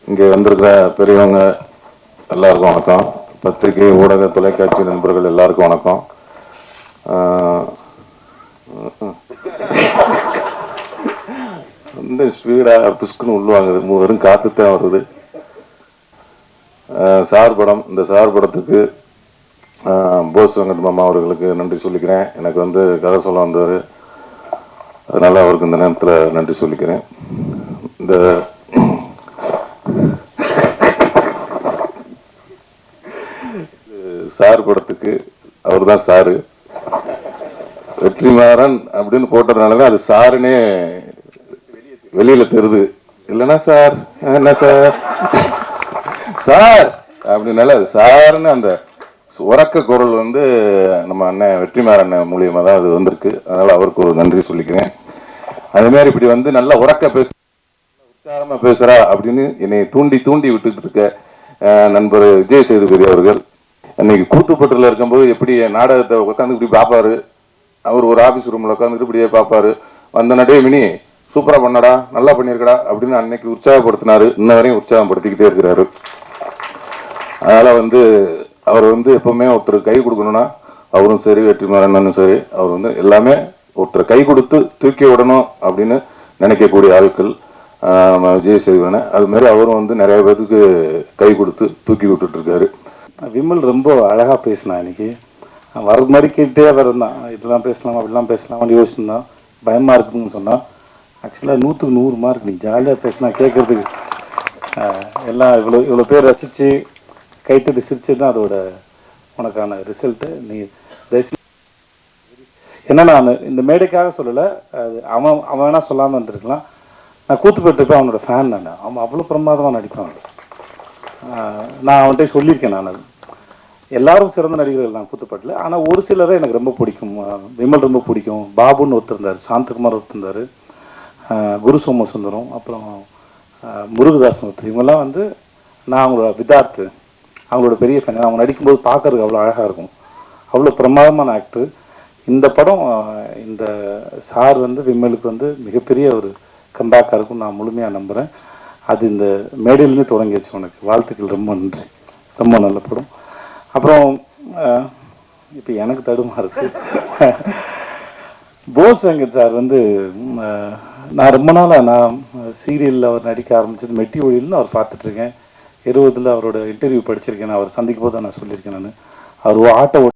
இங்கே வந்திருக்கிற பெரியவங்க எல்லாருக்கும் வணக்கம். பத்திரிகை ஊடக தொலைக்காட்சி நண்பர்கள் எல்லாருக்கும் வணக்கம். வந்து ஸ்பீடாக பிஸ்குன்னு உள்வாங்குது, வெறும் காற்று தான் வருது. சார் படம், இந்த சார் படத்துக்கு போஸ் வெங்கட் மாமா அவர்களுக்கு நன்றி சொல்லிக்கிறேன். எனக்கு வந்து கதை சொல்ல வந்தவர், அதனால் அவருக்கு இந்த நேரத்தில் நன்றி சொல்லிக்கிறேன். இந்த சார் படத்துக்கு அவர் தான் சாரு, வெற்றிமாறன் அப்படின்னு போட்டதுனால அது சாருன்னே வெளியில் தெரியுது. இல்லைன்னா சார் என்ன சார் சார் அப்படின்னால அது சாருன்னு அந்த உறக்க குரல் வந்து நம்ம அண்ணன் வெற்றிமாறன் மூலியமாக தான் அது வந்திருக்கு. அதனால் அவருக்கு ஒரு நன்றி சொல்லிக்கிறேன். அதேமாதிரி இப்படி வந்து நல்லா உறக்க உற்சாகமாக பேசுகிறா அப்படின்னு என்னை தூண்டி தூண்டி விட்டுட்டு இருக்க நண்பர் விஜய் சேதுபதி அவர்கள், அன்னைக்கு கூத்துப்பட்டில் இருக்கும்போது எப்படி நாடகத்தை உட்காந்து இப்படி பார்ப்பாரு, அவர் ஒரு ஆஃபீஸ் ரூமில் உட்காந்துட்டு இப்படியே பார்ப்பாரு. வந்த நடே மினி சூப்பராக பண்ணடா, நல்லா பண்ணியிருக்கடா அப்படின்னு அன்னைக்கு உற்சாகப்படுத்தினாரு. இன்ன வரையும் உற்சாகப்படுத்திக்கிட்டே இருக்கிறாரு. அதனால் வந்து அவர் வந்து எப்பவுமே ஒருத்தர் கை கொடுக்கணும்னா அவரும் சரி, வெற்றிமாறனும் சரி, அவர் வந்து எல்லாமே ஒருத்தர் கை கொடுத்து தூக்கி விடணும் அப்படின்னு நினைக்கக்கூடிய ஆட்கள் நம்ம விஜய் சேதுபதி. அது மாதிரி அவரும் வந்து நிறைய பேருக்கு கை கொடுத்து தூக்கி விட்டுட்டு இருக்காரு. விமல் ரொம்ப அழகாக பேசினா. இன்னைக்கு வர்றது மாதிரி கேட்டே வரந்தான், இதெல்லாம் பேசலாம் அப்படிலாம் பேசலாம்னு யோசிச்சுருந்தான். பயமாக இருக்குதுன்னு சொன்னால் ஆக்சுவலாக 100க்கு 100 மார்க். நீ ஜாலியாக பேசினா கேட்குறதுக்கு எல்லாம் இவ்வளோ பேர் ரசித்து கைத்தட்டி சிரிச்சு தான் அதோட உனக்கான ரிசல்ட்டு. நீ என்ன, நான் இந்த மேடைக்காக சொல்லலை, அது அவன் வேணால் சொல்லாமல் இருந்திருக்கலாம். நான் கூத்துப்பட்டு அவனோட ஃபேன். அவன் அவ்வளோ பிரமாதமாக நடிப்பான். நான் அவன்கிட்ட சொல்லியிருக்கேன். நான் அது எல்லாரும் சிறந்த நடிகர்கள் தான் கூத்துப்பட்டில். ஆனால் ஒரு சிலரை எனக்கு ரொம்ப பிடிக்கும். விமல் ரொம்ப பிடிக்கும். பாபுன்னு ஒருத்தர் இருந்தார், சாந்தகுமார் ஒருத்தர் இருந்தார், குரு சோமசுந்தரம், அப்புறம் முருகதாசன் ஒருத்தர். இவங்கெல்லாம் வந்து நான் அவங்களோட விதார்த்து, அவங்களோட பெரிய ஃபேன். அவங்க நடிக்கும்போது பார்க்கறதுக்கு அவ்வளோ அழகாக இருக்கும். அவ்வளோ பிரமாதமான ஆக்டர். இந்த படம், இந்த சார் வந்து விமலுக்கு வந்து மிகப்பெரிய ஒரு கம்பேக்காக இருக்கும் நான் முழுமையாக நம்புகிறேன். அது இந்த மேடையிலேருந்து தொடங்கிடுச்சு. உனக்கு வாழ்த்துக்கள், ரொம்ப நன்றி. ரொம்ப நல்ல படம். அப்புறம் இப்போ எனக்கு தடுமா இருக்கு. போஸ் வெங்கட் சார் வந்து நான் ரொம்ப நாளாக நான் சீரியலில் அவர் நடிக்க ஆரம்பிச்சது மெட்டி ஒளியில்னு அவர் பார்த்துட்ருக்கேன். 20 அவரோட இன்டர்வியூ படிச்சிருக்கேன். அவர் சந்திக்கும் போது நான் சொல்லியிருக்கேன். அவர் ஆட்டோ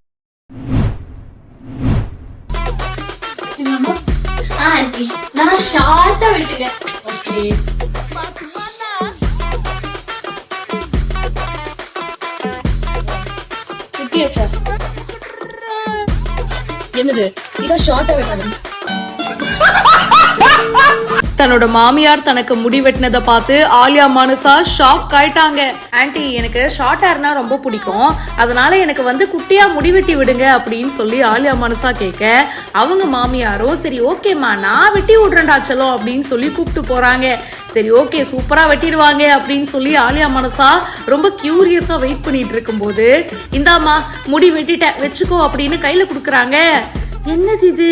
என்னது இதான் ஷார்ட்டா வெட்டாத. தன்னோட மாமியார் தனக்கு முடி வெட்டினதை பார்த்து ஆலியா மானசா ஷாக் ஆயிட்டாங்க. ஆன்ட்டி, எனக்கு ஷார்ட் ஹேர்னா ரொம்ப பிடிக்கும், அதனால எனக்கு வந்து குட்டியா முடி வெட்டி விடுங்க அப்படின்னு சொல்லி ஆலியா மானசா கேட்க, அவங்க மாமியாரும் சரி ஓகேம்மா நான் வெட்டி விடுறேன்டா செல்லம் அப்படின்னு சொல்லி கூப்பிட்டு போறாங்க. சரி ஓகே சூப்பரா வெட்டிடுவாங்க அப்படின்னு சொல்லி ஆலியா மானசா ரொம்ப கியூரியஸா வெயிட் பண்ணிட்டு இருக்கும்போது, இந்தாமா முடி வெட்டிட்டேன் வச்சுக்கோ அப்படின்னு கையில கொடுக்குறாங்க. என்னது இது,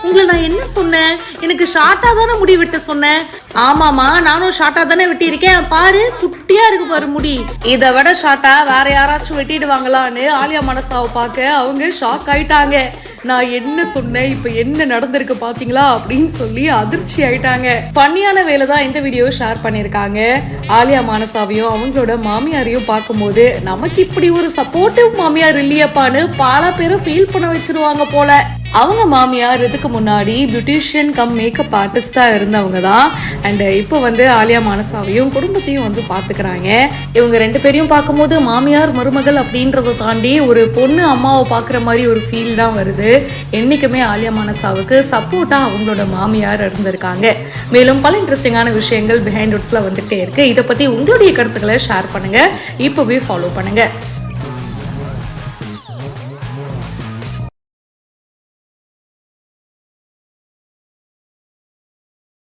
உங்களை நான் என்ன சொன்னேன், எனக்கு ஷார்ட்டா தானே முடி வெட்ட சொன்னேன். ஆமாமா நானும் ஷார்ட்டா தானே வெட்டியிருக்கேன், பாரு குட்டியா இருக்கு பாரு முடி, இதை விட ஷார்ட்டா வேற யாராச்சும் வெட்டிடுவாங்களான்னு ஆலியா மானசாவை பார்க்க அவங்க ஷாக் ஆயிட்டாங்க. நான் என்ன சொன்னேன், இப்ப என்ன நடந்திருக்கு பாத்தீங்களா அப்படின்னு சொல்லி அதிர்ச்சி ஆயிட்டாங்க. ஃபன்னியான வேலை தான் இந்த வீடியோ ஷேர் பண்ணிருக்காங்க. ஆலியா மானசாவையும் அவங்களோட மாமியாரையும் பார்க்கும்போது நமக்கு இப்படி ஒரு சப்போர்ட்டிவ் மாமியார் இல்லையப்பான்னு பல பேரும் ஃபீல் பண்ண வச்சிருவாங்க போல. அவங்க மாமியார் இதுக்கு முன்னாடி பியூட்டிஷியன் கம் மேக்கப் ஆர்டிஸ்டா இருந்தவங்க தான். அண்ட் இப்போ வந்து ஆலியா மானசாவையும் குடும்பத்தையும் வந்து பாத்துக்கிறாங்க. இவங்க 2 பேரையும் பார்க்கும்போது மாமியார் மருமகள் அப்படின்றத தாண்டி ஒரு பொண்ணு அம்மாவை பாக்குற மாதிரி ஒரு ஃபீல் தான் வருது. என்னைக்குமே ஆலியா மானசாவுக்கு சப்போர்ட்டா அவங்களோட மாமியார் இருந்திருக்காங்க. மேலும் பல இன்ட்ரெஸ்டிங்கான விஷயங்கள் பிஹைண்ட் வுட்ஸ்ல வந்துட்டே இருக்கு. இதை பத்தி உங்களுடைய கருத்துக்களை ஷேர் பண்ணுங்க, இப்பவே ஃபாலோ பண்ணுங்க.